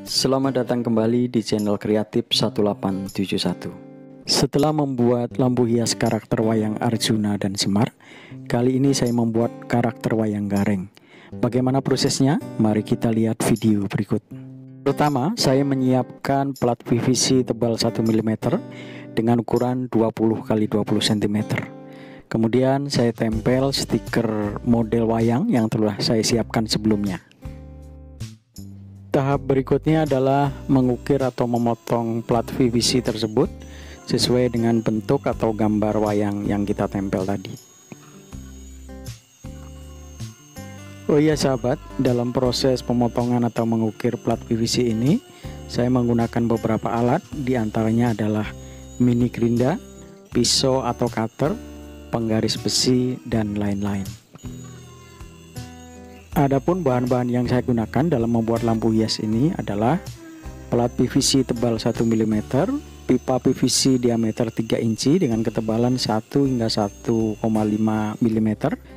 Selamat datang kembali di channel Kreatif 1871. Setelah membuat lampu hias karakter wayang Arjuna dan Semar, kali ini saya membuat karakter wayang Gareng. Bagaimana prosesnya? Mari kita lihat video berikut. Pertama, saya menyiapkan plat PVC tebal 1 mm dengan ukuran 20 x 20 cm. Kemudian saya tempel stiker model wayang yang telah saya siapkan sebelumnya. Tahap berikutnya adalah mengukir atau memotong plat PVC tersebut sesuai dengan bentuk atau gambar wayang yang kita tempel tadi. Oh iya sahabat, dalam proses pemotongan atau mengukir plat PVC ini saya menggunakan beberapa alat, diantaranya adalah mini gerinda, pisau atau cutter, penggaris besi, dan lain-lain. Adapun bahan-bahan yang saya gunakan dalam membuat lampu hias ini adalah plat PVC tebal 1 mm, pipa PVC diameter 3 inci dengan ketebalan 1 hingga 1,5 mm,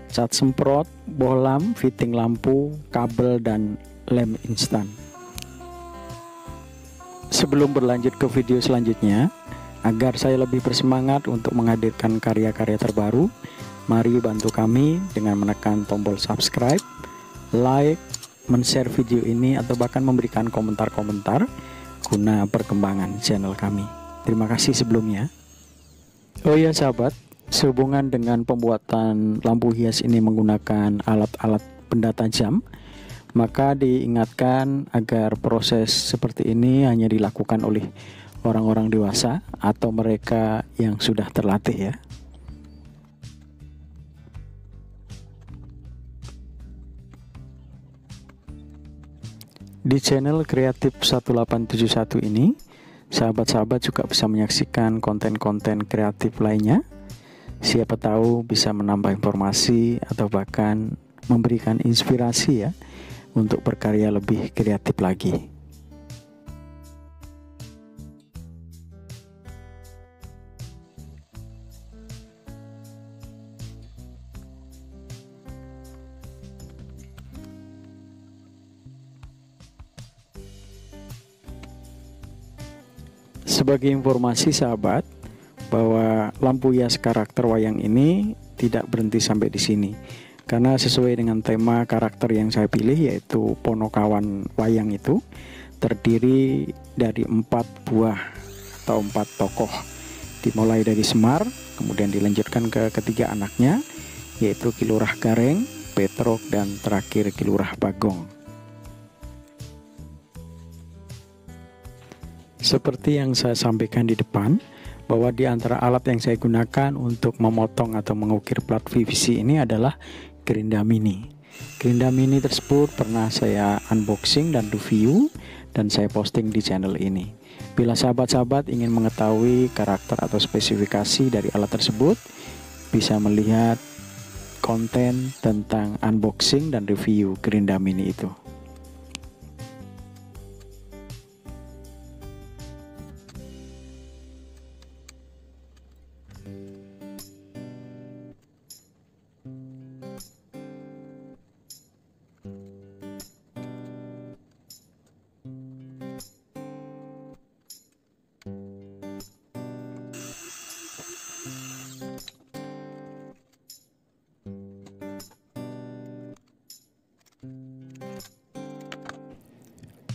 cat semprot, bohlam, fitting lampu, kabel, dan lem instan. Sebelum berlanjut ke video selanjutnya, agar saya lebih bersemangat untuk menghadirkan karya-karya terbaru, mari bantu kami dengan menekan tombol subscribe, like, men-share video ini, atau bahkan memberikan komentar-komentar guna perkembangan channel kami. Terima kasih sebelumnya. Oh ya sahabat, sehubungan dengan pembuatan lampu hias ini menggunakan alat-alat benda tajam, maka diingatkan agar proses seperti ini hanya dilakukan oleh orang-orang dewasa atau mereka yang sudah terlatih ya. Di channel Kreatif 1871 ini, sahabat-sahabat juga bisa menyaksikan konten-konten kreatif lainnya. Siapa tahu bisa menambah informasi atau bahkan memberikan inspirasi ya untuk berkarya lebih kreatif lagi. Sebagai informasi sahabat, bahwa lampu hias karakter wayang ini tidak berhenti sampai di sini. Karena sesuai dengan tema karakter yang saya pilih, yaitu Ponokawan wayang itu terdiri dari 4 buah atau 4 tokoh. Dimulai dari Semar, kemudian dilanjutkan ke ketiga anaknya, yaitu Ki Lurah Gareng, Petruk, dan terakhir Ki Lurah Bagong. Seperti yang saya sampaikan di depan, bahwa di antara alat yang saya gunakan untuk memotong atau mengukir plat PVC ini adalah gerinda mini. Gerinda mini tersebut pernah saya unboxing dan review dan saya posting di channel ini. Bila sahabat-sahabat ingin mengetahui karakter atau spesifikasi dari alat tersebut, bisa melihat konten tentang unboxing dan review gerinda mini itu.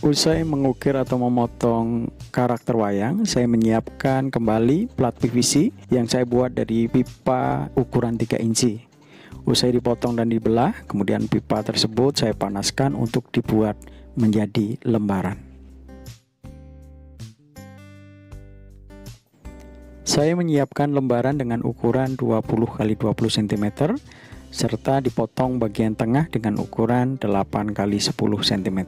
Usai mengukir atau memotong karakter wayang, saya menyiapkan kembali plat PVC yang saya buat dari pipa ukuran 3 inci. Usai dipotong dan dibelah, kemudian pipa tersebut saya panaskan untuk dibuat menjadi lembaran. Saya menyiapkan lembaran dengan ukuran 20 x 20 cm serta dipotong bagian tengah dengan ukuran 8 x 10 cm.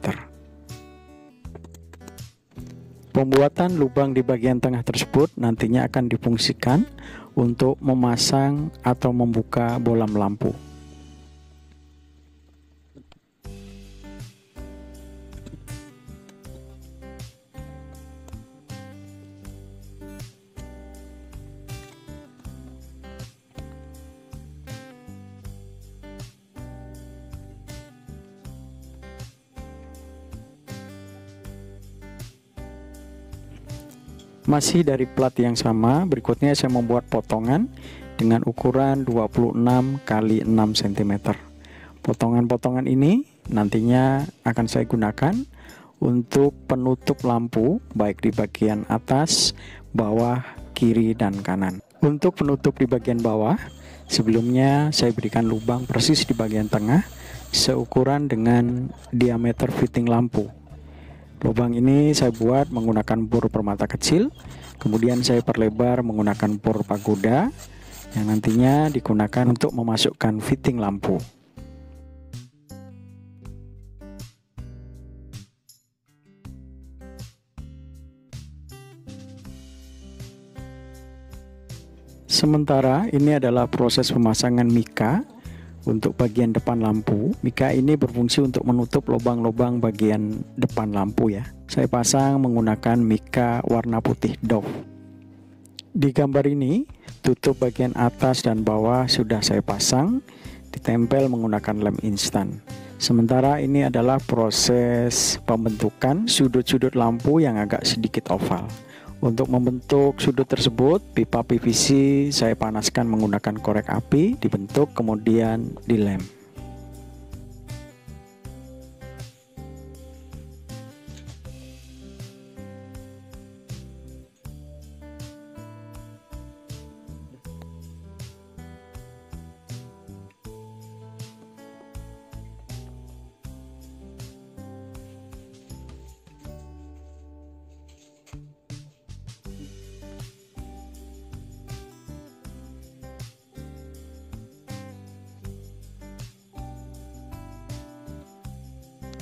Pembuatan lubang di bagian tengah tersebut nantinya akan difungsikan untuk memasang atau membuka bohlam lampu. Masih dari plat yang sama, berikutnya saya membuat potongan dengan ukuran 26 x 6 cm. Potongan-potongan ini nantinya akan saya gunakan untuk penutup lampu baik di bagian atas, bawah, kiri, dan kanan. Untuk penutup di bagian bawah, sebelumnya saya berikan lubang persis di bagian tengah seukuran dengan diameter fitting lampu. Lubang ini saya buat menggunakan bor permata kecil, kemudian saya perlebar menggunakan bor pagoda yang nantinya digunakan untuk memasukkan fitting lampu. Sementara ini adalah proses pemasangan mika untuk bagian depan lampu. Mika ini berfungsi untuk menutup lubang-lubang bagian depan lampu ya. Saya pasang menggunakan mika warna putih doff. Di gambar ini, tutup bagian atas dan bawah sudah saya pasang, ditempel menggunakan lem instan. Sementara ini adalah proses pembentukan sudut-sudut lampu yang agak sedikit oval. Untuk membentuk sudut tersebut, pipa PVC saya panaskan menggunakan korek api, dibentuk kemudian dilem.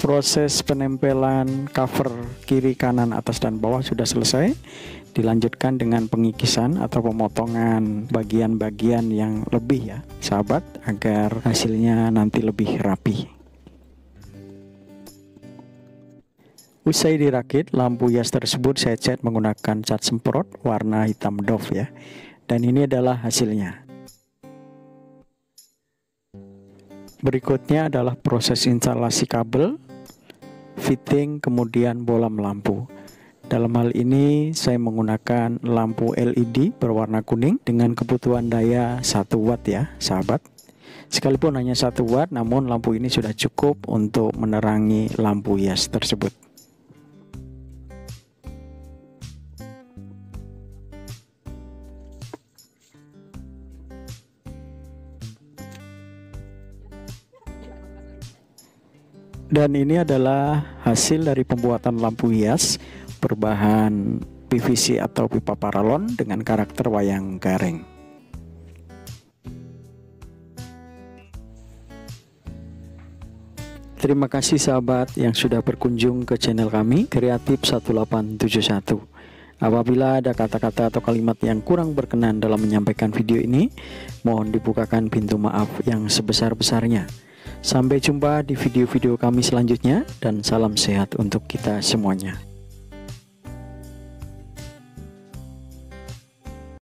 Proses penempelan cover kiri, kanan, atas, dan bawah sudah selesai. Dilanjutkan dengan pengikisan atau pemotongan bagian-bagian yang lebih ya, sahabat, agar hasilnya nanti lebih rapi. Usai dirakit, lampu hias tersebut saya cat menggunakan cat semprot warna hitam doff ya. Dan ini adalah hasilnya. Berikutnya adalah proses instalasi kabel, fitting, kemudian bolam lampu. Dalam hal ini saya menggunakan lampu LED berwarna kuning dengan kebutuhan daya 1 watt ya sahabat. Sekalipun hanya 1 watt, namun lampu ini sudah cukup untuk menerangi lampu hias tersebut. Dan ini adalah hasil dari pembuatan lampu hias berbahan PVC atau pipa paralon dengan karakter wayang gareng. Terima kasih sahabat yang sudah berkunjung ke channel kami Kreatif 1871. Apabila ada kata-kata atau kalimat yang kurang berkenan dalam menyampaikan video ini, mohon dibukakan pintu maaf yang sebesar-besarnya. Sampai jumpa di video-video kami selanjutnya dan salam sehat untuk kita semuanya.